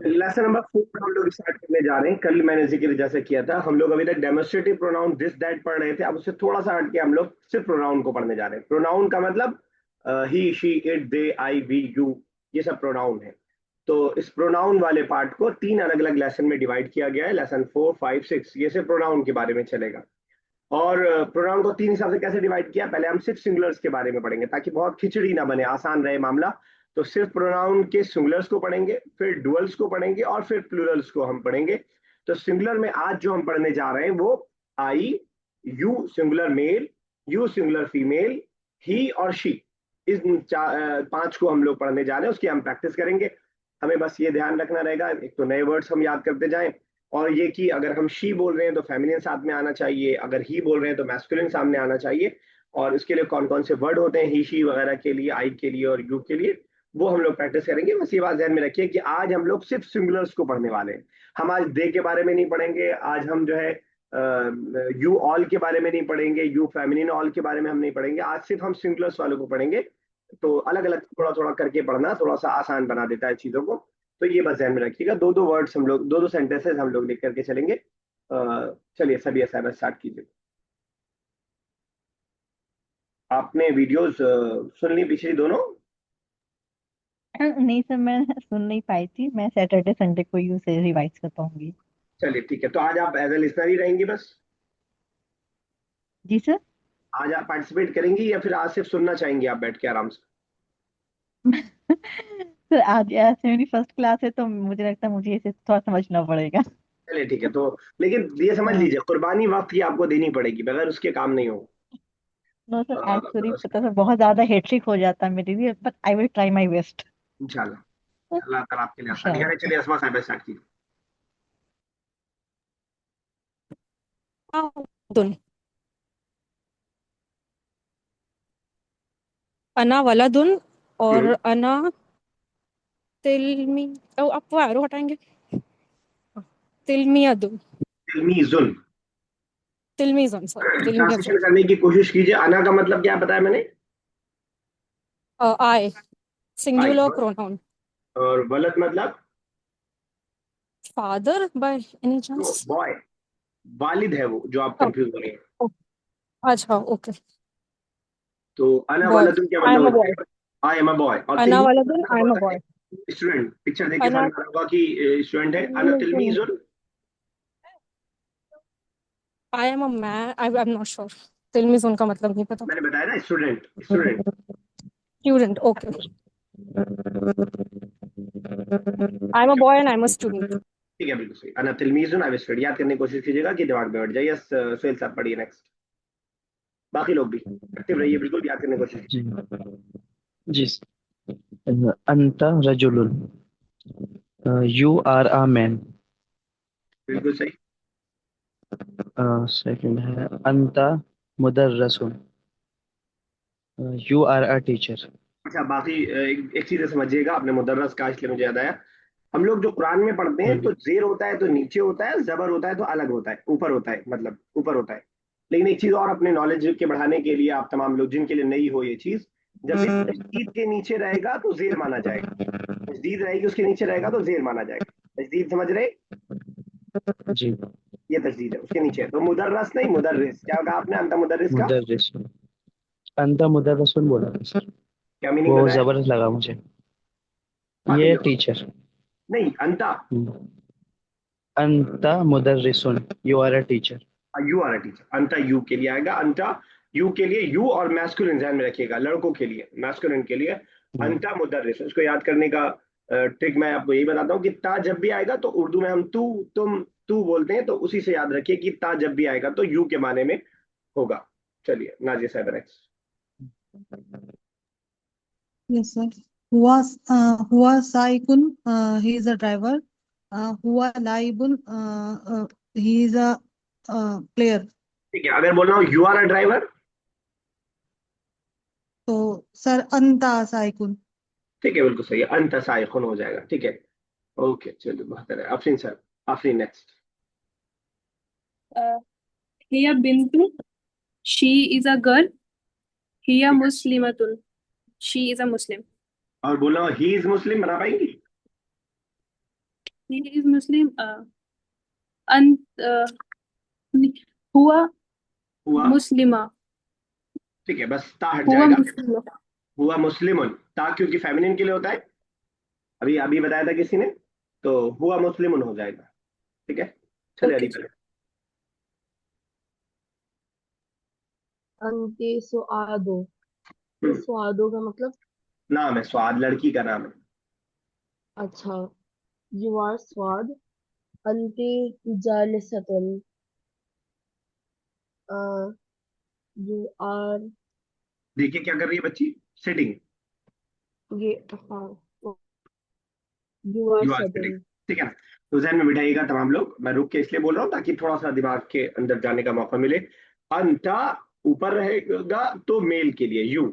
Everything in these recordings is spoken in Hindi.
लेसन नंबर 4 हम लोग स्टार्ट करने जा रहे हैं। कल मैंने जिक्र जैसे किया था, हम लोग अभी तक डेमोस्ट्रेटिव प्रोनाउन दिस दैट पढ़ रहे थे। अब उससे थोड़ा सा हट के हम लोग सिर्फ प्रोनाउन को पढ़ने जा रहे हैं। प्रोनाउन का मतलब he she it they I we you, ये सब प्रोनाउन है। तो इस प्रोनाउन वाले पार्ट को तीन अलग अलग लेसन में डिवाइड किया गया है। लेसन 4, 5, 6 ये से प्रोनाउन के बारे में चलेगा। और प्रोनाउन को तीन हिसाब से कैसे डिवाइड किया, पहले हम सिर्फ सिंगुलर्स के बारे में पढ़ेंगे ताकि बहुत खिचड़ी ना बने, आसान रहे मामला। तो सिर्फ प्रोनाउन के सिंगुलर्स को पढ़ेंगे, फिर डुअल्स को पढ़ेंगे और फिर प्लूरल्स को हम पढ़ेंगे। तो सिंगुलर में आज जो हम पढ़ने जा रहे हैं वो I, you singular male, you singular female, he और शी, इन पांच को हम लोग पढ़ने जा रहे हैं। उसकी हम प्रैक्टिस करेंगे। हमें बस ये ध्यान रखना रहेगा, एक तो नए वर्ड्स हम याद करते जाएं, और ये कि अगर हम शी बोल रहे हैं तो फेमिनिन साथ में आना चाहिए, अगर ही बोल रहे हैं तो मैस्कुलिन सामने आना चाहिए। और इसके लिए कौन कौन से वर्ड होते हैं ही शी वगैरह के लिए, आई के लिए और यू के लिए, वो हम लोग प्रैक्टिस करेंगे। बस ये बात ध्यान में रखिए कि आज हम लोग सिर्फ सिंगुलर्स को पढ़ने वाले हैं। हम आज दे के बारे में नहीं पढ़ेंगे, आज हम जो है यू ऑल के बारे में नहीं पढ़ेंगे, यू फेमिनिन ऑल के बारे में हम नहीं पढ़ेंगे। आज सिर्फ हम सिंगुलर्स वालों को पढ़ेंगे। तो अलग अलग थोड़ा थोड़ा करके पढ़ना थोड़ा सा आसान बना देता है चीजों को। तो ये बस ध्यान में रखिएगा। दो दो वर्ड्स हम लोग, दो दो सेंटेंसेस हम लोग लिख करके चलेंगे। चलिए सभी असाइनमेंट स्टार्ट कीजिए। आपने वीडियोस सुन ली पिछली दोनों? नहीं सर, मैं सुन नहीं पाई थी। मैं सैटरडे संडे को ही उसे रिवाइज कर पाऊंगी। चलिए ठीक है, तो आज आप एज ए लिसनर ही रहेंगी बस? जी सर। आज आप पार्टिसिपेट करेंगी या फिर आज सिर्फ सुनना चाहेंगी आप बैठ के आराम से? सर आज ऐसे मेरी फर्स्ट क्लास है तो मुझे लगता है मुझे इसे थोड़ा समझना पड़ेगा। चलिए ठीक है, तो लेकिन ये समझ हाँ। लीजिए कुर्बानी वक्त की आपको देनी पड़ेगी, बगैर उसके काम नहीं हो। नो सर, एक्चुअली उसका पता सर बहुत ज्यादा हेट्रिक हो जाता है मेरे लिए, but I will try my best. इंशाल्लाह अल्लाह ताला आपके लिए आसानी इंशाल्लाह। करे। चलिए असमा साहब स्टार्ट कीजिए। दुन अना वलदुन और हम्म, अना तिलमी। ओ, आप वो एरो हटाएंगे। तिलमियदुन। तिलमीजुन। तिलमीजुन, सॉरी, ट्रांसलेशन तिलमियजुन। करने की कोशिश कीजिए। अना का मतलब क्या बताया मैंने? I, I. Singular pronoun. और वलद मतलब? Father by any chance? Boy. वालिद है वो जो आप कंफ्यूज हो रहे हैं। अच्छा, ओके। तो अना बॉय। वालदुन क्या आई मतलब एम अ होता बॉय। है? आई एम अ बॉय। और अना तिलमीज वलदुन, मतलब आई एम अ होता है बॉय। स्टूडेंट। पिक्चर देख के समझ अना में आ रहा होगा कि स्टूडेंट है। अना तिलमीजुन। तिलमीजुन। I am a man, I am not sure. तिलमीजुन का मतलब नहीं पता। मैंने बताया ना, student student. Student, okay. I am a boy and I am a student. ठीक है, बिल्कुल सही। अना तिलमीजुन आई स्टूडेंट, याद करने की कोशिश कीजिएगा कि दिमाग में बैठ जाए। यस सुहेल साहब पढ़िए नेक्स्ट। बाकी लोग भी एक्टिव रहिए, बिल्कुल याद करने की कोशिश कीजिए। जी जी। अंता रजुलुन, यू आर अ मैन। बिल्कुल सही। सेकंड है अंता मुदर्रसुन, यू आर अ टीचर। अच्छा, बाकी एक चीज समझिएगा, आपने मुदर्रस का इसलिए मुझे याद आया। हम लोग जो कुरान में पढ़ते हैं तो जेर होता है तो नीचे होता है, जबर होता है तो अलग होता है, ऊपर होता है, मतलब ऊपर होता है। लेकिन एक चीज और अपने नॉलेज के बढ़ाने के लिए, आप तमाम लोग जिनके लिए नई हो ये चीज, जब भी तशदीद के नीचे रहेगा तो जेर माना जाएगा। तशदीद रहेगी उसके नीचे रहेगा तो जेर माना जाएगा। तशदीद समझ रहे? जी। ये तशदीद है, उसके नीचे है। तो मुदर्रस नहीं, मुदर्रिस। क्या कहा आपने अंत मुदर्रिस का? मुदर्रिस, अंता मुदर्रसुन बोला था सर। क्या मीनिंग वो बताया? जबरदस्त लगा मुझे। बाकी ये लोग टीचर। नहीं, अंता। अंता मुदर्रिसुन, you are a teacher. You are a teacher. अंता यू के लिए आएगा। अंता यू के लिए, यू और मैस्कुलिन ध्यान में रखिएगा, लड़कों के लिए मैस्कुलिन के लिए अंता मुदर्रिस। इसको याद करने का ट्रिक मैं आपको यही बताता हूँ कि ता जब भी आएगा तो उर्दू में हम तू, तुम, तू बोलते हैं, तो उसी से याद रखिए कि ता जब भी आएगा तो यू के माने में होगा। चलिए नाजिया साहब next. Yes, sir. Huwa Saikun, he is a driver. Huwa Laibun, he is a player. ठीक है, अगर बोल रहा हूँ यू आर अ ड्राइवर? तो सर अंता साइकुन। ठीक है, बिल्कुल सही है, अंत साइखुन हो जाएगा। ठीक है, ओके, चलिए बेहतर है। अफरीन साहब, अफरीन नेक्स्ट। हिया बिंतु, शी इज अ गर्ल। हिया मुस्लिमतुन, शी इज अ मुस्लिम। और बोल रहा हूँ ही इज मुस्लिम, बना पाएंगी? he is Muslim. अन हुआ हुआ, मुस्लिमा, ठीक है, बस ता हट हुआ जाएगा। मुस्लिमा। हुआ मुस्लिमुन, ता क्योंकि फेमिनिन के लिए होता है, अभी अभी बताया था किसी ने, तो हुआ मुस्लिमुन हो जाएगा। ठीक है, चलिए ओके अभी जी। पहले। अंते सुआदो, ये हम्म, सुआदो का मतलब? नाम है, स्वाद लड़की का नाम है। अच्छा, यू आर स्वाद, अंते जालिसतुन, यू आर, देखिए क्या कर रही है बच्ची, सिटिंग। ये, हाँ, you are you are sitting, sitting. ठीक है। तो जहन में बिठाइएगा तमाम लोग, मैं रुक के इसलिए बोल रहा हूँ ताकि थोड़ा सा दिमाग के अंदर जाने का मौका मिले। अंता ऊपर रहेगा तो मेल के लिए यू,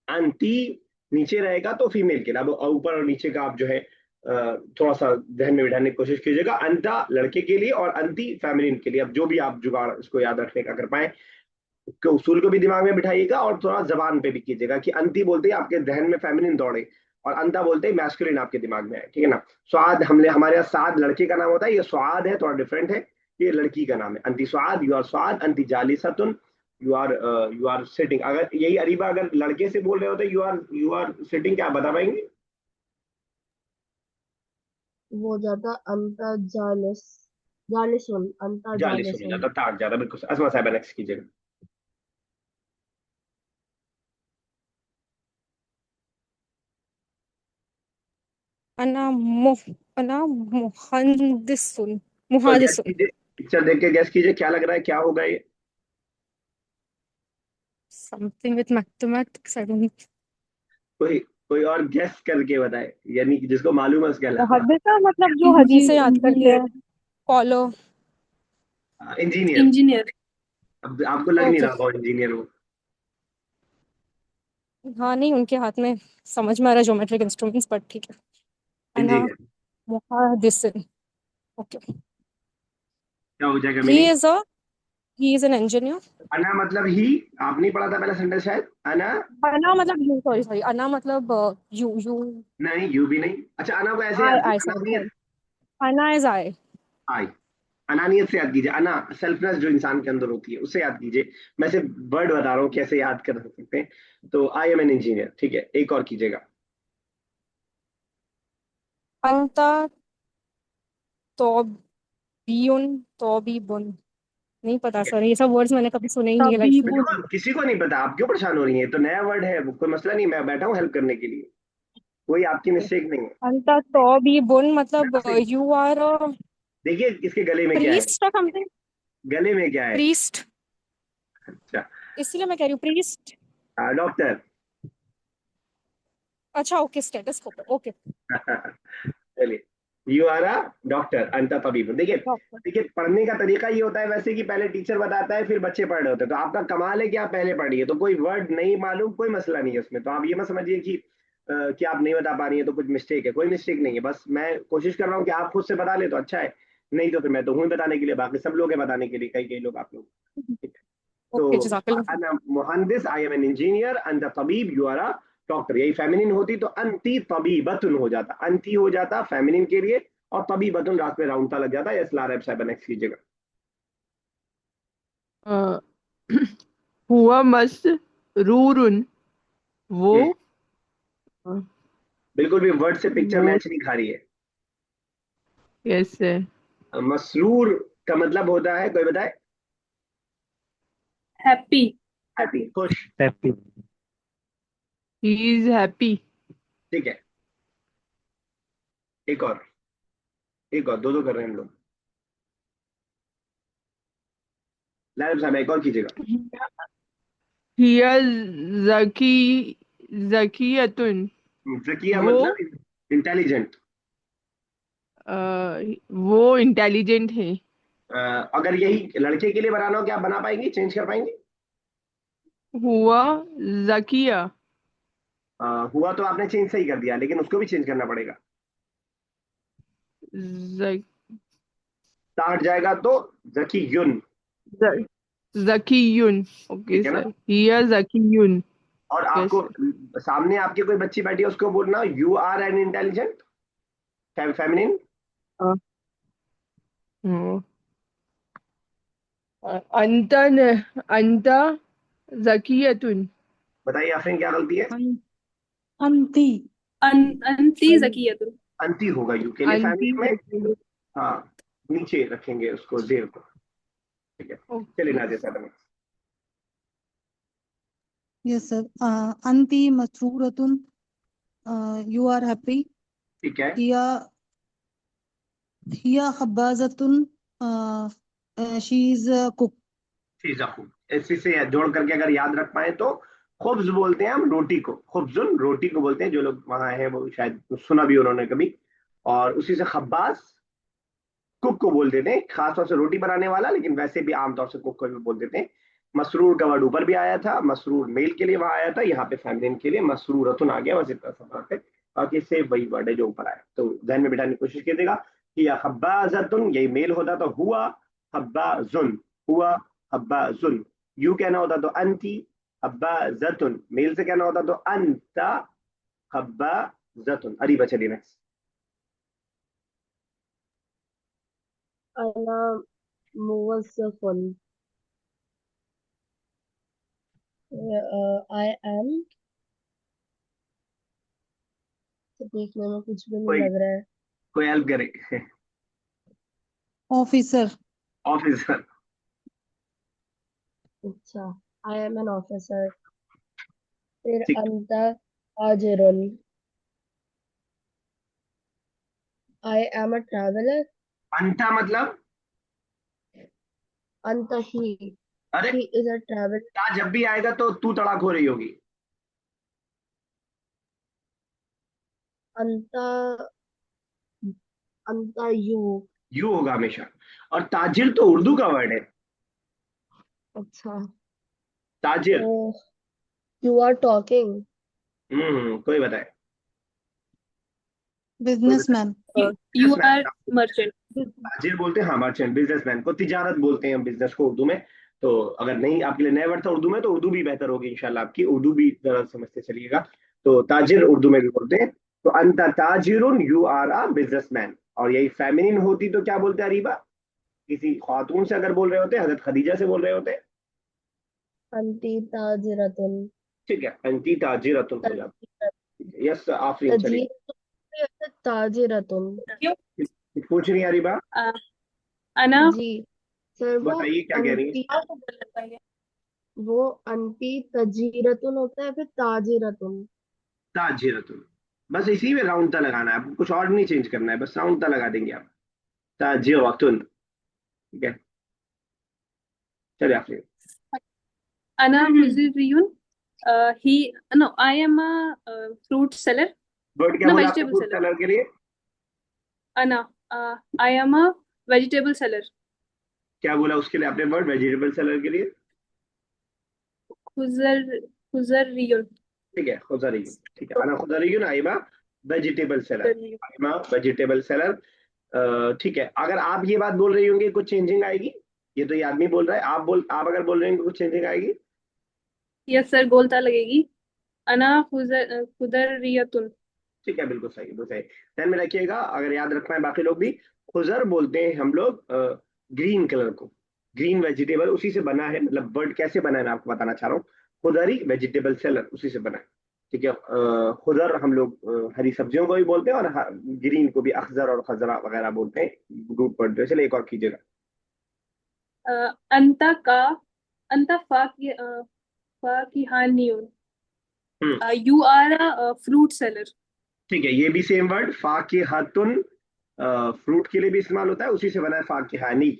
अंती नीचे रहेगा तो फीमेल के लिए। अब ऊपर और नीचे का आप जो है थोड़ा सा जहन में बिठाने की कोशिश कीजिएगा। अंता लड़के के लिए और अंती फेमिनिन के लिए। अब जो भी आप जुगाड़ इसको याद रखने का कर पाए, के उसूल को भी दिमाग में बिठाइएगा और थोड़ा जबान पे भी कीजिएगा कि अंती बोलते ही आपके जहन में फेमिनिन दौड़े और अंता बोलते ही मैस्कुलिन आपके दिमाग में आए, ठीक है ना। स्वाद, हमने हमारे यहाँ साद लड़के का नाम होता है, ये स्वाद है, थोड़ा डिफरेंट है, ये लड़की का नाम है। अंति स्वाद, यू आर स्वाद, अंति जालिसतुन, यू आर सिटिंग। अगर यही अरीबा अगर लड़के से बोल रहे होते यू आर सिटिंग, क्या आप बता पाएंगे? वो हो जाता अंता जालिस, जालिसुन, अंता जालिस हो जालिसुन। जाता, ताक जाता, बिल्कुल। असमा साहब नेक्स्ट कीजिएगा। अना मुह अना मुहंदिसुन तो गैस मुहादिसुन कीजिए, पिक्चर देख के गैस कीजिए क्या लग रहा है, क्या होगा ये। Something with mathematics I don't. कोई कोई और गैस करके बताए, यानी कि जिसको मालूम है उसके अलावा। मुहद्दिसा मतलब जो हदीसें याद करते हैं, फॉलो। इंजीनियर। इंजीनियर। अब आपको लग नहीं ओके, रहा कौन इंजीनियर हो। हाँ नहीं उनके हाथ में समझ में आ रहा है ज्योमेट्रिक इंस्ट्रूमेंट्स, बट ठीक है। अना इंजीनियर मुहादिसिन, ओके। क्या हो जाएगा he meaning? Is a he is an engineer. अना मतलब ही, आप नहीं पढ़ा था पहला सेंटेंस शायद, अना। अना मतलब यू, सॉरी सॉरी, अना मतलब यू नहीं, यू भी नहीं। अच्छा, अना को ऐसे आई याद आई कीजिए, सॉरी, अनानियत। अना इज आई। आई, अनानियत से याद कीजिए। अना सेल्फनेस जो इंसान के अंदर होती है उससे याद कीजिए। मैं सिर्फ वर्ड बता रहा हूँ कैसे याद कर सकते हैं। तो आई एम एन इंजीनियर, ठीक है। एक और कीजिएगा। अंता तौबीयुन तौबीबुन, नहीं पता ठीक है, सर, ये सब वर्ड्स मैंने कभी सुने ही नहीं है लाइफ में। तबीबुन, बिल्कुल किसी को नहीं पता, आप क्यों परेशान हो रही हैं, तो नया वर्ड है, कोई मसला नहीं, मैं बैठा हूँ हेल्प करने के लिए, कोई आपकी मिस्टेक नहीं है। अंता तौबीबुन मतलब नर्सिंग। यू आर अ देखिए इसके गले में क्या है, प्रीस्ट और समथिंग। गले में क्या है। प्रीस्ट, अच्छा, इसीलिए मैं कह रही हूँ प्रीस्ट। डॉक्टर। अच्छा ओके, स्टेथोस्कोप, ओके। चलिए, यू आर अ डॉक्टर, अंत तबीब। देखिए डॉक्टर, देखिए, पढ़ने का तरीका ये होता है वैसे कि पहले टीचर बताता है फिर बच्चे पढ़ रहे होते हैं, तो आपका कमाल है कि आप पहले पढ़िए, तो कोई वर्ड नहीं मालूम कोई मसला नहीं है उसमें, तो आप ये मत समझिए कि आप नहीं बता पा रही है तो कुछ मिस्टेक है, कोई मिस्टेक नहीं है, बस मैं कोशिश कर रहा हूँ कि आप खुद से बता ले तो अच्छा है, नहीं तो फिर मैं तो हूँ ही बताने के लिए, बाकी सब लोग हैं बताने के लिए, कई कई लोग आप लोग। ठीक है। ओके तो जज़ाकल्लाह। अना मुहंदिस, आई एम एन इंजीनियर, अंत तबीब, यू आर अ डॉक्टर। यही फेमिनिन होती तो अंती तबीबतुन हो जाता, अंती हो जाता फेमिनिन के लिए, और तबीबतुन रात में राउंड सा लग जाता है। यस लारब साहब नेक्स्ट कीजिएगा। अ, हुआ मसरूरुन, वो हम्म, बिल्कुल भी वर्ड से पिक्चर वो मैच नहीं खा रही है। कैसे? मसरूर का मतलब होता है, कोई बताए? हैप्पी। हैप्पी, खुश। हैप्पी। He is happy. ठीक है, एक और, एक और, दो दो कर रहे हैं हम लोग। लारब साहब एक और कीजिएगा। हिया जकी जकियतुन, जकिया वो मतलब इंटेलिजेंट। अ, वो इंटेलिजेंट है। अगर यही लड़के के लिए बनाना हो क्या आप बना पाएंगे, चेंज कर पाएंगे? हुआ जकिया, हुआ तो आपने चेंज सही कर दिया, लेकिन उसको भी चेंज करना पड़ेगा। ज- हट जाएगा तो जकी युन, ज- जकीयुन। ओके ठीक है ना। सर, हिया जकीयुन। और यस आपको सर। सामने आपके कोई बच्ची बैठी है उसको बोलना you are an intelligent feminine. Uh, hmm, अंता जकियतुन। बताइए आफरीन, क्या गलती है? अं- अंती अंती ज़कियतुन। अंती होगा यू के लिए अंती फैमिली में। जकियतुन। हाँ, नीचे रखेंगे उसको, जेर को। ठीक है, चलिए ओके। नादिया साहब। यस सर अंती मसरूरतुन यू आर हैप्पी ठीक है, हिया हिया खब्बाजतुन शी इज कुक फीजा खूब, इसी से जोड़ करके अगर याद रख पाए तो खुब्ज बोलते हैं हम रोटी को, खुब्जुन रोटी को बोलते हैं। जो लोग वहां हैं वो शायद सुना भी उन्होंने कभी। और उसी से खब्बास कुक को बोल देते हैं, खासतौर से रोटी बनाने वाला, लेकिन वैसे भी आमतौर से कुक को भी बोल देते हैं। मसरूर का वर्ड ऊपर भी आया था, मसरूर मेल के लिए वहां आया था, यहाँ पे फेमिनिन के लिए मसरूरतुन आ गया, बस इतना सा बात है। बाकी से वही वर्ड है जो ऊपर आया, तो ध्यान में बिठाने की कोशिश कीजिएगा कि या खब्बाजतुन यही मेल होता तो हुआ खब्बाजुन, हुआ खब्बाजुन। यू कहना होता तो अंती खब्बाजतुन, मेल से कहना होता तो अंता खब्बाजतुन। अरी बचलिए नेक्स्ट। अना मुवस्सफुन। आई एम, देखने में कुछ भी नहीं कोई लग रहा है। कोई हेल्प करे? Officer officer. अच्छा, आई एम एन ऑफिसर। फिर ठीक, अंता ताजिरुन। आई एम अ ट्रैवलर। अंता मतलब? अंत अरे, ही इज अ ट्रैवलर। ता जब भी आएगा तो तू तड़ाक हो रही होगी। अंता अंता यू। यू होगा हमेशा। और ताजिर तो उर्दू का वर्ड है। अच्छा, ताजिर। तो यू आर टॉकिंग। कोई बताए, कोई बताए। Businessman you businessman. Are merchant. ताजिर बोलते हैं, हाँ मर्चेंट, बिजनेसमैन को तिजारत बोलते हैं बिजनेस को उर्दू में। तो अगर नहीं आपके लिए नया वर्ड था उर्दू में, तो उर्दू भी बेहतर होगी इंशाल्लाह आपकी, उर्दू भी जरा समझते चलिएगा। तो ताजिर उर्दू में भी बोलते हैं। तो अंता ताजिरुन, यू आर अ बिजनेसमैन। और यही फेमिनिन होती तो क्या बोलते हैं अरीबा? किसी खातून से अगर बोल रहे होते, हजरत खदीजा से बोल रहे होते। अंती ताजिरतुन। ठीक है, अंती ताजिरतुन हो जाता है। यस आफरीन, चलिए। तजीरतुन ताजिरतुन। क्यों? कुछ पूछ रही है अरीबा? अ, अना जी सर, बताइए क्या कह रही है? वो अंती तजीरतुन होता है फिर ताजिरतुन। ताजिरतुन, बस इसी में राउंड ता लगाना है आपको, कुछ और नहीं चेंज करना है, बस राउंड ता लगा देंगे आप। ताजिरतुन। ठीक है, चलिए आफरीन। अना मुजीरियुन। He no, I am a fruit seller. Word क्या नो, बोला आपने वेजिटेबल फूड सेलर। कलर के लिए? अना, I am a vegetable seller. क्या बोला उसके लिए आपने वर्ड, वेजिटेबल सेलर के लिए? खुजर खुजरियुन। ठीक है, खुदरियुन। ठीक है, अना खुदरियुन आइबा वेजिटेबल सेलर। खुजरियुन। आइमा वेजिटेबल सेलर। ठीक है, अगर आप ये बात बोल रही होंगी कुछ चेंजिंग आएगी? ये तो ये आदमी बोल रहा है, आप अगर बोल रहे होंगे कुछ चेंजिंग आएगी? यस सर, गोलता लगेगी। अना खुदरियतुन। ठीक है, बिल्कुल सही, बिल्कुल सही। ध्यान में रखिएगा, अगर याद रख पाए बाकी लोग भी। खुजर बोलते हैं हम लोग ग्रीन कलर को। ग्रीन वेजिटेबल उसी से बना है, मतलब वर्ड कैसे बना है मैं आपको बताना चाह रहा हूँ। खुदरी वेजिटेबल सेलर उसी से बना है। ठीक है, खुदर हम लोग हरी सब्जियों को भी बोलते हैं, और ग्रीन को भी अखजर और खजरा वगैरह बोलते हैं, रूट वर्ड जो है। चलिए एक और कीजिएगा। अंता का अंता फाकिहानियुन। Hmm you are a fruit seller. ठीक है, ये भी सेम वर्ड फाकिहतुन, फ्रूट के लिए भी इस्तेमाल होता है, उसी से बना है फाकिहानी।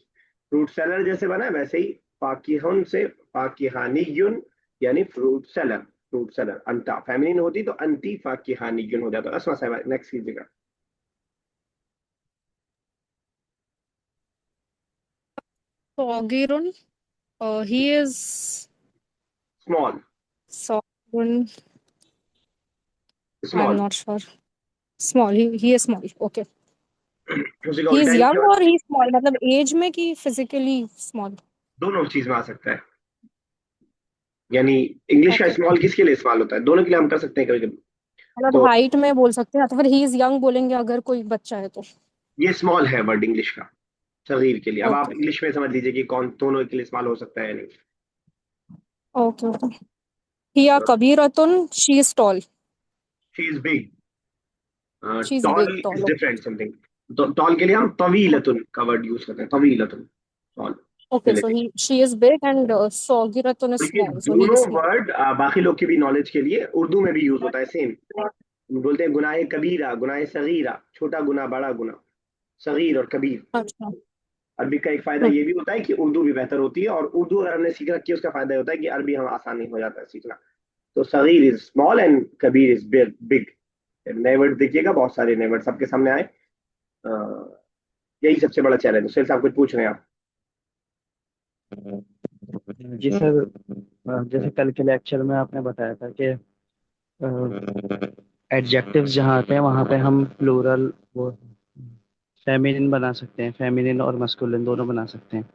फ्रूट सेलर जैसे बना है वैसे ही फाकिहुन से फाकिहानीयुन, यानी फ्रूट सेलर। फ्रूट सेलर अंता फेमिनिन होती तो अंती फाकिहानीयुन हो जाता। असमा साहब नेक्स्ट कीजिएगा। Sogirun. He is small. Sogirun. I'm small, not sure. Small. He is small. Okay. उसी का He उल्टा is ही young क्या? or he is small. मतलब एज में कि physically small. दोनों चीज में आ सकता है, यानी इंग्लिश का Okay. स्मॉल किसके लिए इस्तेमाल होता है, दोनों के लिए हम कर सकते हैं कभी कभी। मतलब तो हाइट में बोल सकते हैं, तो फिर ही इज यंग बोलेंगे अगर कोई बच्चा है तो। ये स्मॉल है वर्ड इंग्लिश का सगीर के लिए। अब आप ओके इंग्लिश में समझ लीजिए कि कौन दोनों के लिए इस्तेमाल हो सकता है या नहीं। ओके ओके हिया कबीरतुन she is tall she is big. She is tall big is tall different something. तो टॉल के लिए हम तवीलतुन का वर्ड यूज करते हैं, तवीलतुन टॉल ओके के सो लिए। He she is big and सॉगिरतुन इज देखिए स्मॉल सो ही इज दोनों स्मॉल वर्ड बाकी लोग की भी नॉलेज के लिए उर्दू में भी यूज होता है सेम। बोलते हैं गुनाह कबीरा, गुनाह सगीरा, छोटा गुनाह बड़ा गुनाह, सगीर और कबीर। अच्छा अरबी का एक फायदा ये भी होता है कि उर्दू भी बेहतर होती है, और उर्दू अगर हमने सीख रखी है उसका फायदा ये होता है कि अरबी हम आसानी हो जाता है सीखना। तो Sagir is small and Kabir is big. नए वर्ड देखिएगा, बहुत सारे नए वर्ड सबके सामने आए। अ, यही सबसे बड़ा चैलेंज। सुहेल साहब कुछ पूछ रहे हैं आप? जी सर, जैसे कल के लेक्चर में आपने बताया था कि एडजेक्टिव्स जहाँ आते हैं वहाँ पे हम प्लूरल वो फेमिनिन बना सकते हैं, फेमिनिन और मस्कुलिन दोनों बना सकते हैं।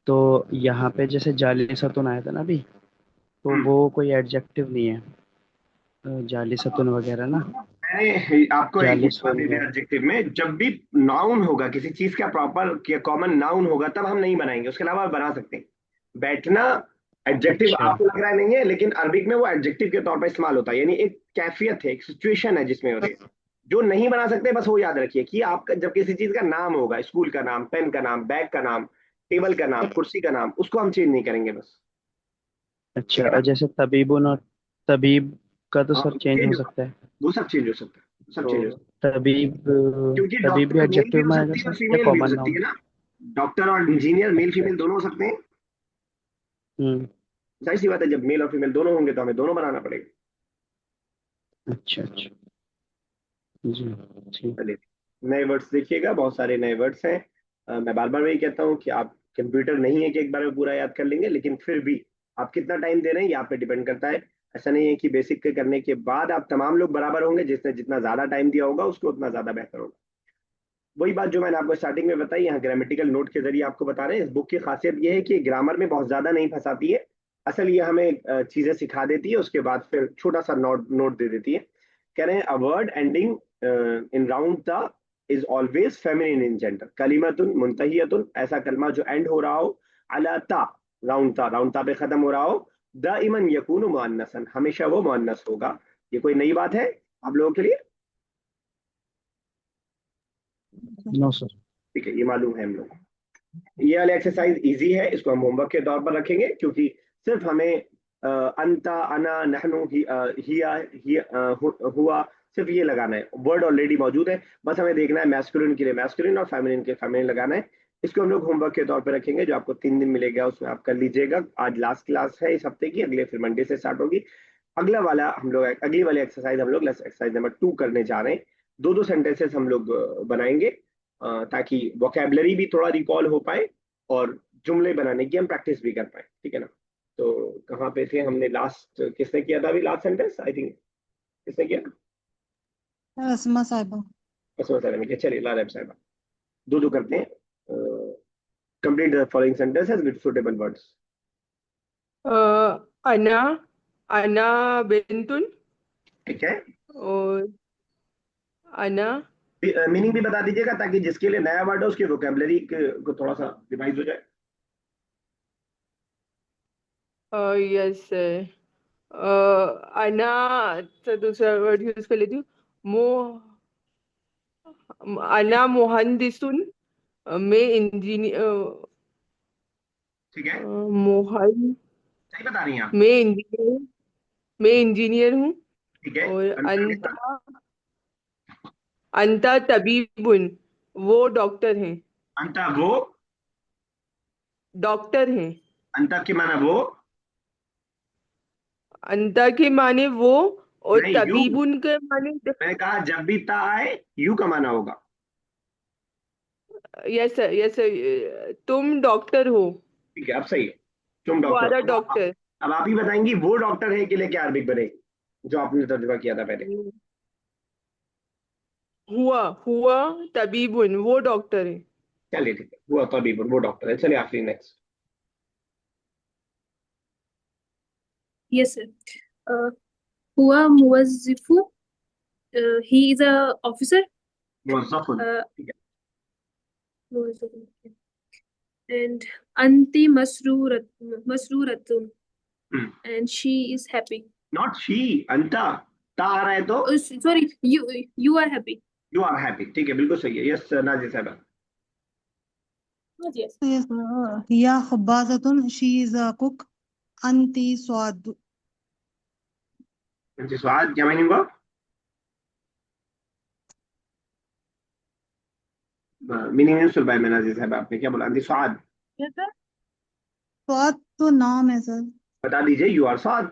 तो यहाँ पे जैसे जालिसतुन आया था ना अभी, तो हम्म। वो कोई एडजेक्टिव नहीं है, जालिसतुन वगैरह ना। मैंने आपको एक जालिसुन दे है। दिया एडजेक्टिव में, जब भी नाउन होगा किसी चीज का प्रॉपर कॉमन नाउन होगा तब हम नहीं बनाएंगे, उसके अलावा आप बना सकते हैं। बैठना एडजेक्टिव अच्छा आपको लग रहा है नहीं है, लेकिन अरबिक में वो एडजेक्टिव के तौर पर इस्तेमाल होता है, यानी एक कैफियत है, एक सिचुएशन है जिसमें होते हैं। जो नहीं बना सकते बस वो याद रखिए कि आपका जब किसी चीज का नाम होगा, स्कूल का नाम, पेन का नाम, बैग का नाम, टेबल का नाम, कुर्सी का नाम, उसको हम चेंज नहीं करेंगे बस। ठीक अच्छा, है और ना? जैसे तबीबुन और तबीब का तो हाँ, सर चेंज हो चेंज हो सकता है। वो सब चेंज हो सकता है, वो सब चेंज हो तो सकता तबीब, है, क्योंकि तबीब भी डॉक्टर मेल भी एडजेक्टिव हो में आएगा सकती है और सर या फीमेल भी हो कॉमन सकती नाउन? है ना। डॉक्टर और इंजीनियर मेल अच्छा। फीमेल दोनों हो सकते हैं। हम्म। जाहिर सी बात है, जब मेल और फीमेल दोनों होंगे तो हमें दोनों बनाना पड़ेगा। अच्छा अच्छा। जी। ठीक। चलिए, नए वर्ड्स देखिएगा, बहुत सारे नए वर्ड्स हैं। मैं बार बार वही कहता हूँ कि आप कंप्यूटर नहीं है कि एक बार में पूरा याद कर लेंगे, लेकिन फिर भी आप कितना टाइम दे रहे हैं ये आप पे डिपेंड करता है। ऐसा नहीं है कि बेसिक के करने के बाद आप तमाम लोग बराबर होंगे, जिसने जितना ज्यादा टाइम दिया होगा उसको उतना ज्यादा बेहतर होगा। वही बात जो मैंने आपको स्टार्टिंग में बताई, यहाँ ग्रामेटिकल नोट के जरिए आपको बता रहे हैं। इस बुक की खासियत ये है कि ग्रामर में बहुत ज्यादा नहीं फंसाती है। असल ये हमें चीजें सिखा देती है, उसके बाद फिर छोटा सा नोट नोट दे देती है। कह रहे हैं a word ending in round ता is always feminine in gender. कलीमतुन मुंतहियतुन, ऐसा कलमा जो एंड हो रहा हो अला ता, राउंड ता पे खत्म हो रहा हो, दाइमन यकूनु मुअन्नसन, हमेशा वो मुअन्नस होगा। ये कोई नई बात है आप लोगों के लिए? No sir. ठीक है, ये मालूम है हम लोग। ये वाला एक्सरसाइज इजी है, इसको हम होमवर्क के तौर पर रखेंगे, क्योंकि सिर्फ हमें अंता, अना, नहनु, हिया, हुआ, सिर्फ ये लगाना है। वर्ड ऑलरेडी मौजूद है, बस हमें देखना है मैस्कुलिन के लिए मैस्कुलिन और फेमिनिन के फेमिनिन लगाना है। इसको हम लोग होमवर्क के तौर पर रखेंगे, जो आपको 3 दिन मिलेगा उसमें आप कर लीजिएगा। आज लास्ट क्लास है इस हफ्ते की, अगले फिर मंडे से स्टार्ट होगी। अगला वाला हम लोग अगली वाली एक्सरसाइज हम लोग एक्सरसाइज नंबर 2 करने जा रहे हैं। दो दो सेंटेंसेस हम लोग बनाएंगे, ताकि वोकेबलरी भी थोड़ा रिकॉल हो पाए और जुमले बनाने की हम प्रैक्टिस भी कर पाए। ठीक है ना? तो कहाँ पे थे हमने लास्ट, किसने किया था अभी लास्ट सेंटेंस? आई थिंक किसने किया? रस्मा साहिबा। उसमें सारे में किया। चलिए लाल साहब, दो दो करते हैं। Complete the following sentences with suitable words. अना अना बिंतुन ठीक है, और अना मीनिंग भी बता दीजिएगा ताकि जिसके लिए नया वर्ड हो उसकी वोकेबलरी को थोड़ा सा रिवाइज हो जाए। यस अना तो दूसरा वर्ड यूज कर लेती हूँ। मो अना मोहनदिसुन, मैं इंजीनियर, ठीक है, मोहन सही बता रही हैं आप। मैं इंजीनियर मैं इंजीनियर हूँ। ठीक है, और अंतर के साथ। अंता अंता तबीबुन, वो डॉक्टर हैं। अंतर वो, डॉक्टर हैं। अंतर के माना वो, अंता के माने वो, और नहीं यू। तबीबुन के माने मैंने कहा जब भी ता आए यू का माना होगा। यस यस, तुम डॉक्टर हो। ठीक है, अब सही है, तुम यू डॉक्टर आर अ हो। डॉक्टर। अब आप ही बताएंगी वो डॉक्टर है के लिए क्या अरबिक बनेगी, जो आपने तर्जुमा किया था पहले। हुआ हुआ तबीबुन, वो डॉक्टर है। चलिए ठीक है, वो तो अभी वो डॉक्टर है। चलिए आखिरी नेक्स्ट। Yes, sir. हुआ मुवज्जिफु, he is a officer. मुवज़्ज़फ़ुन। Uh, ठीक है, No, it's okay. And Anti Masruratun. And she is happy. Not she, अंता, ता आ रहा है तो Oh, sorry, you are happy. You are happy, ठीक है, बिल्कुल सही है। यस नाजिया साहब। Yes. Yes, Hiya Khabbazatun. She is a cook. Anti Swad. स्वाद क्या मीनिंग हुआ? मीनिंग नहीं सुन पाया मैं नाजिया साहब, आपने क्या बोला? स्वाद Yes, sir. Swad तो नाम है सर। बता दीजिए। यू आर स्वाद,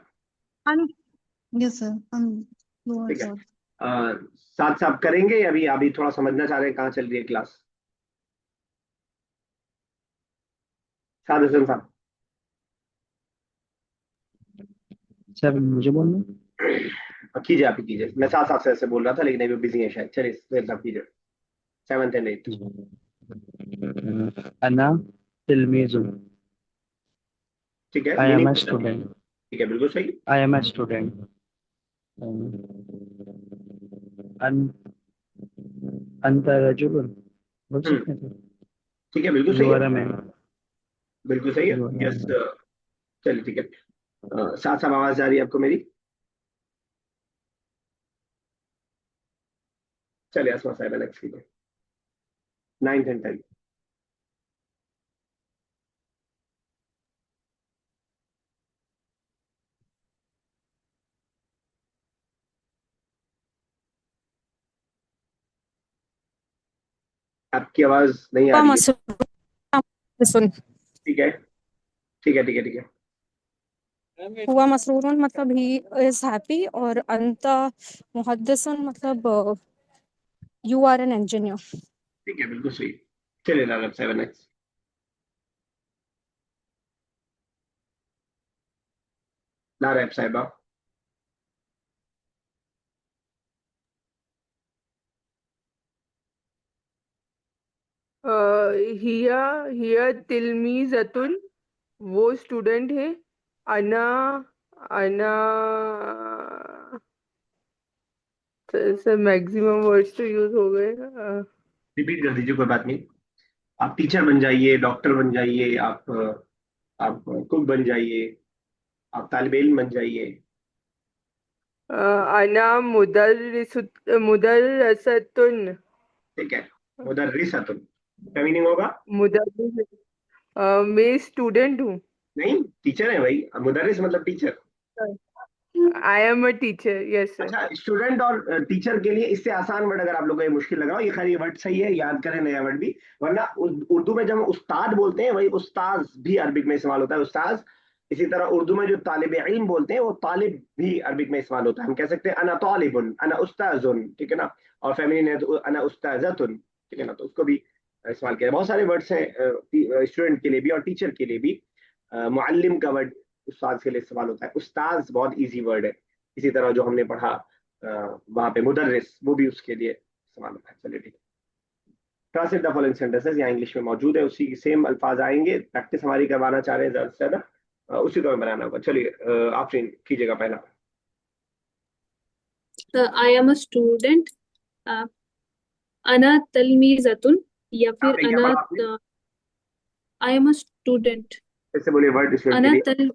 Yes, sir. You are ठीक है। Swad. साथ साथ करेंगे या अभी अभी थोड़ा समझना चाह रहे हैं कहाँ चल रही है क्लास? साद हसन साहब। सर मुझे बोलना। कीजिए, आप ही कीजिए। मैं साथ साथ से बोल रहा था लेकिन अभी बिजी है शायद। चलिए साहब कीजिए। 7th and 8th। अना तिलमीजुन। ठीक है, आई एम अ meaning? स्टूडेंट। ठीक है, बिल्कुल सही। आई एम अ स्टूडेंट। अन अंत रजुल बोल सकते हैं। ठीक है, बिल्कुल यू सही आर है, अ मैन। बिल्कुल सही है। यू आर यस, चलिए ठीक है। साथ साथ आवाज आ रही है आपको मेरी? चलिए असमा साहब नेक्स्ट कीजिए। 9th and 10th। आपकी आवाज नहीं आ हुआ रही है। मसरूर ठीक है, ठीक है, ठीक है, ठीक है। हुआ मसरूरन मतलब ही इज हैप्पी, और अंता मुहद्दिसन मतलब यू आर एन इंजीनियर। ठीक है, बिल्कुल सही। चलिए लालब साहब नेक्स्ट। लारब साहिबा। हिया हिया तिलमीज़तुन, वो स्टूडेंट है। अना अना सर मैक्सिमम वर्ड्स तो यूज हो गए। रिपीट कर दीजिए, कोई बात नहीं। आप टीचर बन जाइए, डॉक्टर बन जाइए, आप कुक बन जाइए, आप तालिब इल्म बन जाइए। अना मुदर्रिसतुन। ठीक है, मुदर्रिसतुन क्या मीनिंग होगा? मुदर्रिस मैं स्टूडेंट हूँ। नहीं, टीचर है भाई। मुदर्रिस मतलब teacher. I am a teacher, yes sir. अच्छा, स्टूडेंट और टीचर के लिए इससे आसान वर्ड अगर आप लोगों को ये मुश्किल लग रहा हो, ये खैर ये वर्ड सही है, याद करें नया वर्ड भी। वरना उर्दू में जब हम उस्ताद बोलते हैं, वही उस्ताज भी अरबिक में इस्तेमाल होता है, उस्ताज। इसी तरह उर्दू में जो तालिब इल्म बोलते हैं, वो तालिब भी अरबिक में इस्तेमाल होता है। हम कह सकते हैं अना तालिबुन, अना उस्ताजुन, ठीक है ना। और फेमिनिन है तो अना उस्ताजतुन, ठीक है ना। तो उसको भी इस्तेमाल किया। बहुत सारे वर्ड्स हैं स्टूडेंट के लिए भी और टीचर के लिए भी। मुअल्लिम का वर्ड उस्ताद के लिए इस्तेमाल होता है। उस्ताज बहुत ईजी वर्ड है। इसी तरह जो हमने पढ़ा वहां पे मुदर्रिस, वो भी उसके लिए इस्तेमाल होता है। चलिए ठीक है। ट्रांसलेट द फॉलोइंग सेंटेंसेस यहाँ इंग्लिश में मौजूद है, उसी सेम अल्फाज आएंगे। प्रैक्टिस हमारी करवाना चाह रहे हैं ज्यादा से ज्यादा, उसी को हमें बनाना होगा। चलिए आफरीन कीजिएगा पहला। I am a student. अना तलमीज़तुन, या फिर आपने क्या अना पढ़ा आपने? I am a student. ऐसे बोलिए वर्ड स्टूडेंट के अना लिए।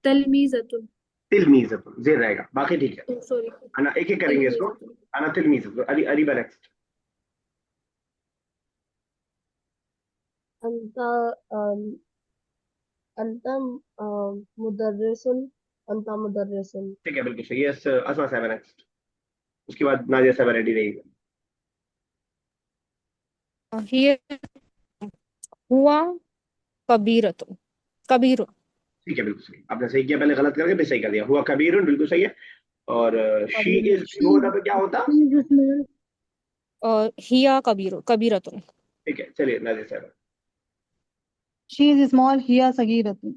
तलमीज़तुन। तिलमीज़तुन जेर रहेगा, बाकी ठीक है। सॉरी, अना एक एक करेंगे इसको। तलमीज़तुन। अना तिलमीज़तुन। अरीबा नेक्स्ट। अंता अंता मुदर्रिसुन, अंता मुदर्रिसुन। ठीक है, बिल्कुल सही है। असमा साहब नेक्स्ट। उसके बाद नाजिया साहब रेडी रहेगी। ही हुआ कबीरतुन कबीर। ठीक है, बिल्कुल सही। आपने सही किया, पहले गलत करके फिर सही कर दिया। हुआ कबीरुन, बिल्कुल सही है। और शी इज She होता तो क्या होता? is small. हिया कबीरतुन। ठीक है, चलिए नाजिया साहब। She is small. Hiya Sagiratun.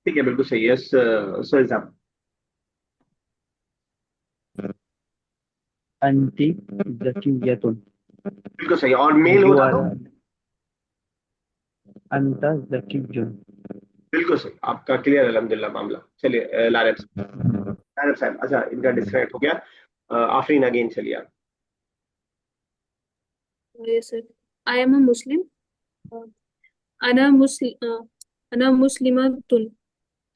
ठीक है, बिल्कुल सही है। सोहेल साहब। अंति ज़कियतुन। बिल्कुल सही। और मेल यू होता आर तो? अंत ज़कियुन। बिल्कुल सही। आपका क्लियर अल्हम्दुलिल्लाह मामला। चलिए लारब साहब। अच्छा, इनका डिस्कनेक्ट हो गया। आफरीन अगेन, चलिए आप। Yes, sir. I am a Muslim. Ana Muslimatun.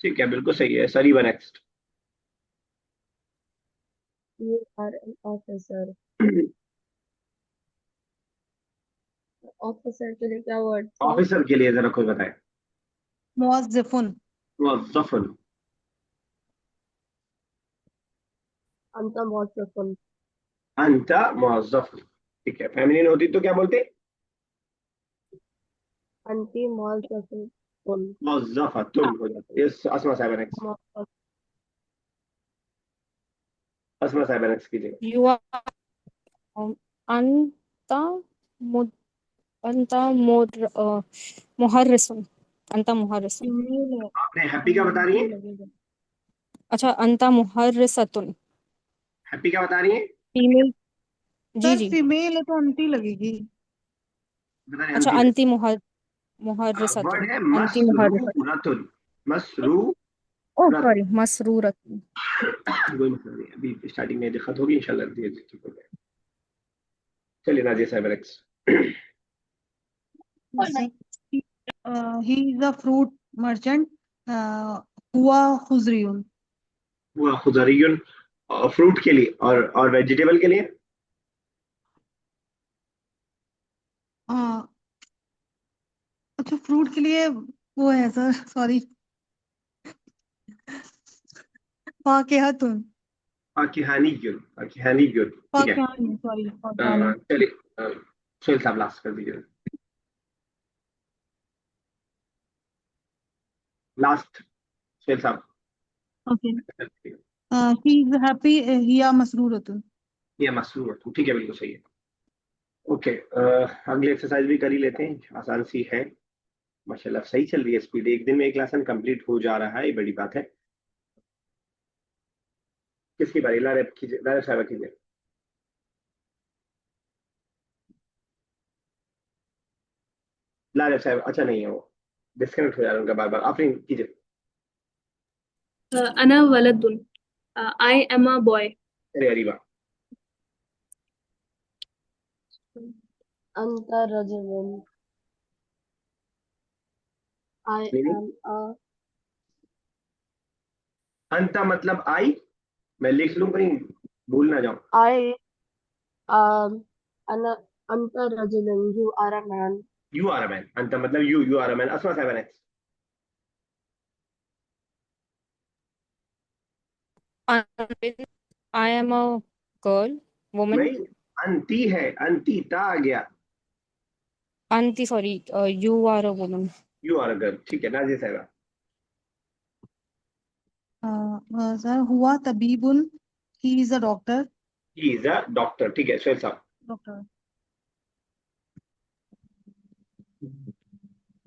ठीक है, बिल्कुल सही है। Sariba next. You are an officer. Officer के लिए क्या वर्ड थे? ऑफिसर के लिए जरा कोई बताए। मुअज़्ज़िफ़ुन मुअज़्ज़फ़ुन। अंता मौसफुन। अंता मुअज़्ज़फ़। ठीक है, फेमिनिन होती तो क्या बोलते? अंती मौसफुन। मुअज़्ज़फ़तुन हो जाता। यस, अस्मा साहिबा नेक्स्ट। अस्मा साहिबा नेक्स्ट कीजिए। You are anta mud anta mud muharrisun. Anta muharrisun. Female है, आपने हैप्पी क्या बता रही टी है? लगेगा। अच्छा अंता मुहर्रिसतुन। हैप्पी क्या बता रही है? फीमेल। जी सर जी। फीमेल है तो अंती लगेगी। बता रहे अच्छा अंती। अंति मुहर्रिसतुन। वर्ड है अंति मुहर्रिसतुन। मसरूरतुन। मसरूरतुन। Oh sorry मसरूरतुन। कोई मतलब नहीं, अभी स्टार्टिंग में दिक्कत होगी, इंशाल्लाह धीरे धीरे ठीक हो जाएगा। चलिए नाजिया साहिबा next. He is a fruit merchant, हुआ खुजरियुन। वो खुदरियुन। फ्रूट के लिए और वेजिटेबल के लिए? अच्छा फ्रूट के लिए वो है सर, सॉरी, फाकिहतुन। फाकिहानियुन। फाकिहानियुन। ठीक है। फाकिहानी, सॉरी फाकिहानी। चलिए, सोहेल साहब लास्ट कर दीजिए। लास्ट, सोहेल साहब। ओके। ही इज हैप्पी, हिया मसरूरतुन। ये मसरूर, ठीक है, बिल्कुल सही है। ओके, अगली एक्सरसाइज भी कर ही लेते हैं, आसान सी है। माशाल्लाह सही चल रही है स्पीड, एक दिन में एक लेसन कंप्लीट हो जा रहा है, ये बड़ी बात है। किसकी बारी? लारेब कीजिए, लारेब साहब कीजिए। लारेब साहब, अच्छा नहीं है वो, डिस्कनेक्ट हो जा रहा है उनका बार बार। आफरीन कीजिए। Ana waladun. I am a boy. अरे अरीबा। अंता रजुलन। I meaning? am a अंता मतलब आई, मैं लिख लूं कहीं भूल ना जाऊं। I ana अंता रजुलन। You are a man. You are a man. अंता मतलब you are a man. Asma साहब next. I am a girl, woman. नहीं, अंती है, अंती ता आ गया। Anti, sorry, you are a woman. You are a girl, ठीक है। नाजिया साहब। सर हुआ तबीबुन, he is a doctor. He is a doctor, ठीक है। सोहेल साहब। डॉक्टर।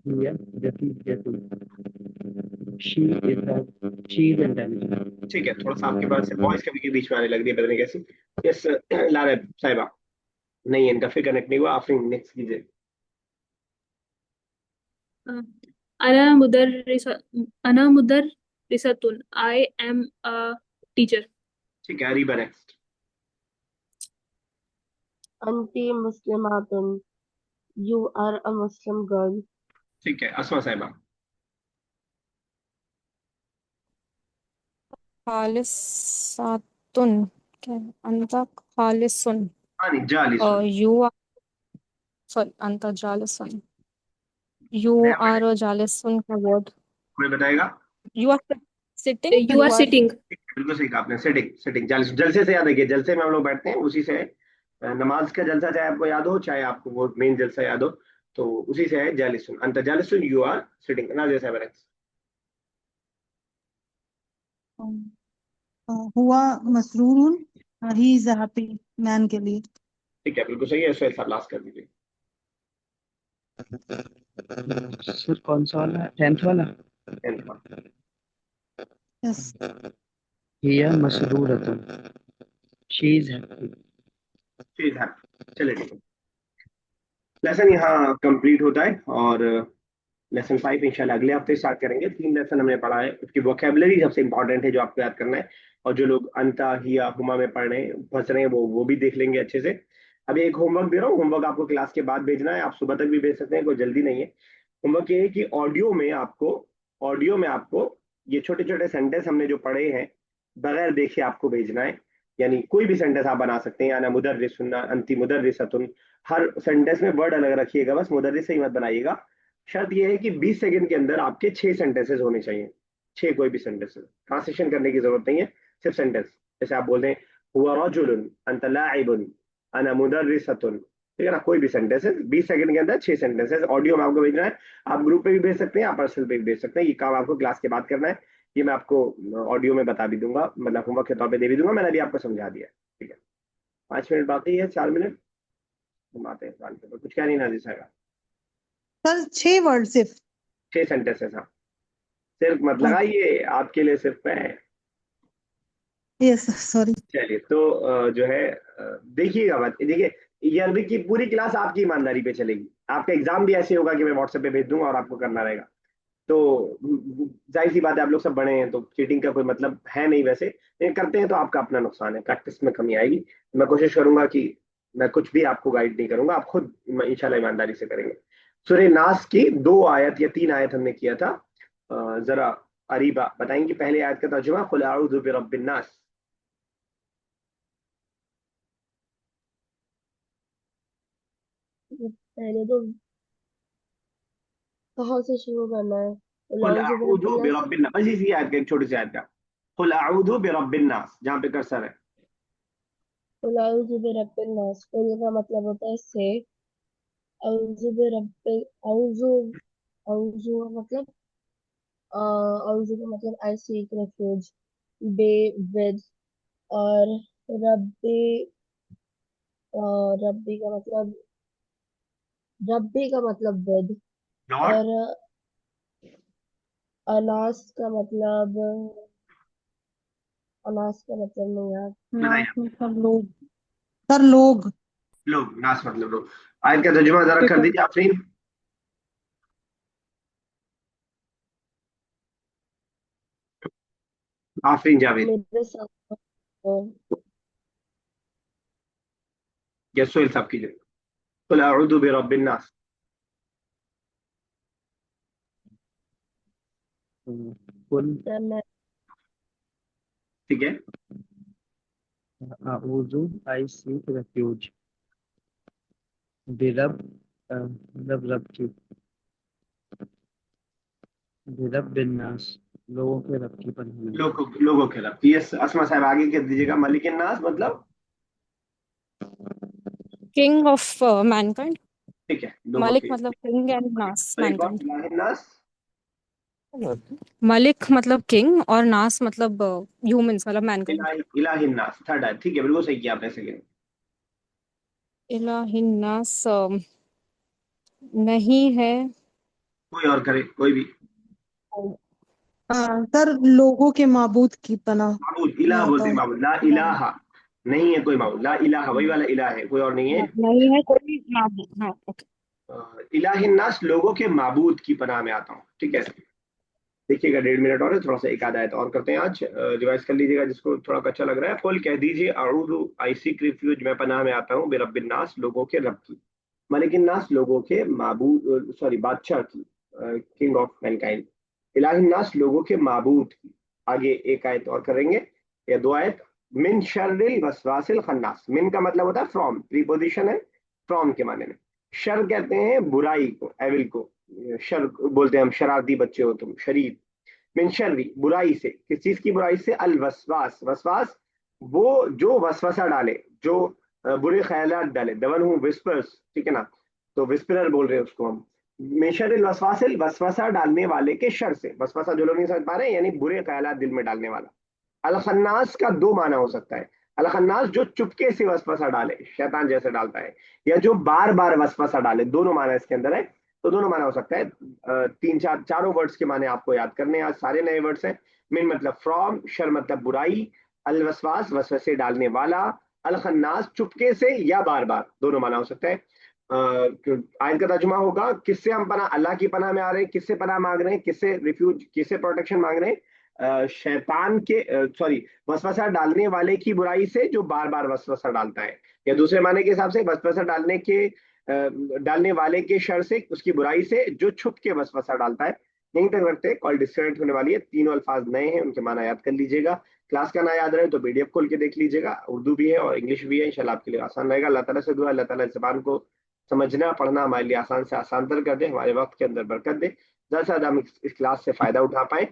हिया जैसी जैसी शी इज इंटेलिजेंट। ठीक है, थोड़ा सा आपके पास वॉइस कभी के बीच में आने लग रही है, पता नहीं कैसी। यस, लारेब साहिबा। नहीं, इनका फिर कनेक्ट नहीं हुआ। आफरीन नेक्स्ट कीजिए। Ana Ana mudarrisatun. I am a teacher. ठीक है, अरीबा नेक्स्ट। अंती मुस्लिमातुन। You are a Muslim girl. ठीक है, अस्मा साहिबा। खालिसातुन। क्या अंता खालिसुन। हाँ नहीं, जालिसुन। You are sorry अंता जालिसुन। You नया are वर्ड है, a जालिसुन का word. कोई बताएगा? You are sitting. You are sitting. बिल्कुल सही कहा आपने। सेटिंग, सेटिंग जालिस, जलसे से याद है, जलसे में हम लोग बैठते हैं, उसी से है। नमाज का जलसा चाहे आपको याद हो, चाहे आपको वो मेन जलसा याद हो, तो उसी से है जालिसुन। अंत जालिसुन, यू आर सिटिंग। नाजिया साहब नेक्स्ट। हुआ मसरूरुन, he is a happy man के लिए। ठीक है, बिल्कुल सही है। सोहेल साहब लास्ट कर दीजिए। सर कौन सा वाला है? 10th वाला। Tenth one। यस। हिया मसरूरतुन, शी इज हैप्पी। ठीक है, चलिए ठीक है। लेसन यहाँ कंप्लीट होता है, और लेसन 5 इंशाल्लाह अगले हफ्ते स्टार्ट करेंगे। 3 लेसन हमने पढ़ा है, उसकी वोकेबलरी सबसे इंपॉर्टेंट है जो आपको याद करना है। और जो लोग अंता हिया हुमा में पढ़ रहे हैं, फंस रहे हैं, वो भी देख लेंगे अच्छे से। अभी एक होमवर्क दे रहा हूँ, होमवर्क आपको क्लास के बाद भेजना है, आप सुबह तक भी भेज सकते हैं, कोई जल्दी नहीं है। होमवर्क ये है कि ऑडियो में आपको ये छोटे छोटे सेंटेंस हमने जो पढ़े हैं बगैर देखे आपको भेजना है। यानी कोई भी सेंटेंस आप बना सकते हैं, अना मुदर्रिसुन अंती मुदर्रिसतुन, हर सेंटेंस में वर्ड अलग रखिएगा, बस मुदर्रिस से ही मत बनाइएगा। शर्त यह है कि 20 सेकंड के अंदर आपके 6 सेंटेंसेस होने चाहिए, 6 कोई भी सेंटेंसेस, ट्रांसलेशन करने की जरूरत नहीं है, सिर्फ सेंटेंस। जैसे आप बोल रहे हैं हुआ रजुलुन अंत लाइबुन अना मुदर्रिसतुन, ठीक है ना, कोई भी सेंटेंसेस 20 सेकंड के अंदर 6 सेंटेंसेस ऑडियो में आपको भेजना है। आप ग्रुप पे भी भेज सकते हैं, आप पर्सनल पे भी भेज सकते हैं, ये काम आपको क्लास के बाद करना है। ये मैं आपको ऑडियो में बता भी दूंगा, मतलब होमवर्क के तौर पे दे भी दूंगा, मैंने अभी आपको समझा दिया है, ठीक है। 5 मिनट बाकी है, 4 मिनट हम आते हैं सवाल के ऊपर। कुछ क्या नहीं नाजिस आएगा, सर 6 वर्ड सिर्फ? 6 सेंटेंसेस, हाँ, सिर्फ मत लगाइए, आपके लिए सिर्फ है। Yes sorry. चलिए तो जो है देखिएगा बात, देखिए ये अरबी की पूरी क्लास आपकी ईमानदारी पे चलेगी, आपका एग्जाम भी ऐसे होगा कि मैं व्हाट्सएप पे भेज दूंगा और आपको करना रहेगा। तो जाहिर सी बात है, आप लोग सब बड़े हैं तो चीटिंग का कोई मतलब है नहीं वैसे, लेकिन करते हैं तो आपका अपना नुकसान है, प्रैक्टिस में कमी आएगी। मैं कोशिश करूंगा कि मैं कुछ भी आपको गाइड नहीं करूंगा, आप खुद इंशाल्लाह ईमानदारी से करेंगे। सूरह नास की 2 आयत या 3 आयत हमने किया था, जरा अरीबा बताएंगे पहले आयत का तर्जुमा, कुल अऊज़ु बिरब्बिन नास। पहले तो कहाँ से शुरू करना है? कुल अऊज़ु अऊज़ु बिरब्बिन नास। बिरब्बिन नास, बस इसी आयत का, एक छोटी सी आयत का, कुल अऊज़ु बिरब्बिन नास, जहाँ पे कर्सर है। अऊज़ु बिरब्बिन नास, कुल का मतलब होता है से। अऊज़ु बिरब्बिन, अऊज़ु, अऊज़ु का मतलब अऊज़ु का मतलब I seek refuge, be with, और रब्बी, रब्बी का मतलब, रब्बी का मतलब विद, लॉर्ड, और अनास का मतलब, अनास का मतलब नहीं यार। बताइए। नास मतलब लोग। सर लोग। लोग, नास मतलब लोग। आयत का तर्जुमा जरा कर दीजिए आफरीन। आफरीन जावेद मेरे साथ या सोहेल साहब कीजिए। कुल अऊज़ु बिरब्बिन नास। कुल मैं ठीक है, अऊज़ु आई सीक रेफ्यूज बिरब मतलब रब की, बिरब बिन नास लोगों के रब की पनाह में। लोगों के रब। यस असमा साहब आगे कर दीजिएगा, मलिक नास मतलब, किंग ऑफ मैनकाइंड। ठीक है, लोगों मलिक के। मतलब किंग एंड नास और एक और मैनकाइंड। इलाही नास, मलिक मतलब किंग और नास मतलब ह्यूमंस मतलब मैनकाइंड। इलाही नास, थर्ड है, ठीक है, बिल्कुल सही किया आपने, सेकंड। इलाहिन नास नहीं है। कोई और करे, कोई भी। सर लोगों के माबूद की पनाह माबूद, में इलाह आता बोलते हैं, हूँ। माबूद, ला इलाहा नहीं है कोई माबूद, ला इलाहा वही वाला इलाह है, कोई और नहीं है। नहीं है कोई माबूद। हाँ ओके। इलाही नास लोगों के माबूद की पनाह में आता हूँ, ठीक है। देखिएगा 1.5 मिनट और है, थोड़ा सा एक आधा आयत और करते हैं आज, रिवाइज कर लीजिएगा जिसको थोड़ा कच्चा लग रहा है। कुल कह दीजिए अऊज़ु आई सीक रिफ्यूज, मैं पनाह में आता हूँ, बिरब्बिन नास लोगों के रब की, मलिकिन नास लोगों के माबूद, सॉरी बादशाह की, किंग ऑफ मैनकाइंड, इलाहिन नास लोगों के माबूद की। आगे एक आयत और करेंगे या 2 आयत। मिन शर्रिल वसवासिल खन्नास, मिन का मतलब होता है फ्रॉम, प्रीपोजिशन है, फ्रॉम के माने में। शर कहते हैं बुराई को, एविल को, शर बोलते हैं हम, शरारती बच्चे हो तुम, शरीर। मिन शर्री बुराई से, किस चीज की बुराई से? अल वसवास, वसवास वो जो वसवसा डाले, जो बुरे ख्यालात डाले, द वन हु विस्पर्स, ठीक है ना, तो विस्परर बोल रहे हैं उसको हम। मिशर वसवासिल, वसवसा डालने वाले के शर से, वसवसा जो लोग नहीं समझ पा रहे हैं यानी बुरे ख्यालात दिल में डालने वाला। अल खन्नास का 2 माना हो सकता है। अल खन्नास जो चुपके से वसवसा डाले, शैतान जैसे डालता है, या जो बार बार वसवसा डाले, दोनों माना इसके अंदर है। तो दोनों माना हो सकता है, 3 4 वर्ड्स के माने आपको याद करने हैं आज, सारे नए वर्ड्स हैं। मिन मतलब फ्रॉम, शर मतलब बुराई, अल वसवास वसवसे डालने वाला, अल खन्नास चुपके से या बार बार, दोनों माना हो सकता है। आयत का तर्जुमा होगा, किससे हम पनाह, अल्लाह की पनाह में आ रहे हैं, किससे पनाह मांग रहे हैं, किससे रिफ्यूज, किससे प्रोटेक्शन मांग रहे हैं? शैतान के सॉरी वसवसा डालने वाले की बुराई से जो बार बार वसवसा डालता है, या दूसरे माने के हिसाब से वसवसा डालने वाले के शर से, उसकी बुराई से जो छुप के वसवसा डालता है। यहीं तक रखते हैं, कॉल डिस्कनेक्ट होने वाली है। तीनों अल्फाज नए हैं, उनके माना याद कर लीजिएगा। क्लास का ना याद रहे तो पीडीएफ खोल के देख लीजिएगा, उर्दू भी है और इंग्लिश भी है, इंशाल्लाह आपके लिए आसान रहेगा। अल्लाह ताला से दुआ, अल्लाह ताला इस ज़बान को समझना पढ़ना हमारे लिए आसान से आसान तर कर दे, हमारे वक्त के अंदर बरकत दे, ज़्यादा से ज़्यादा हम इस क्लास से फायदा उठा पाए।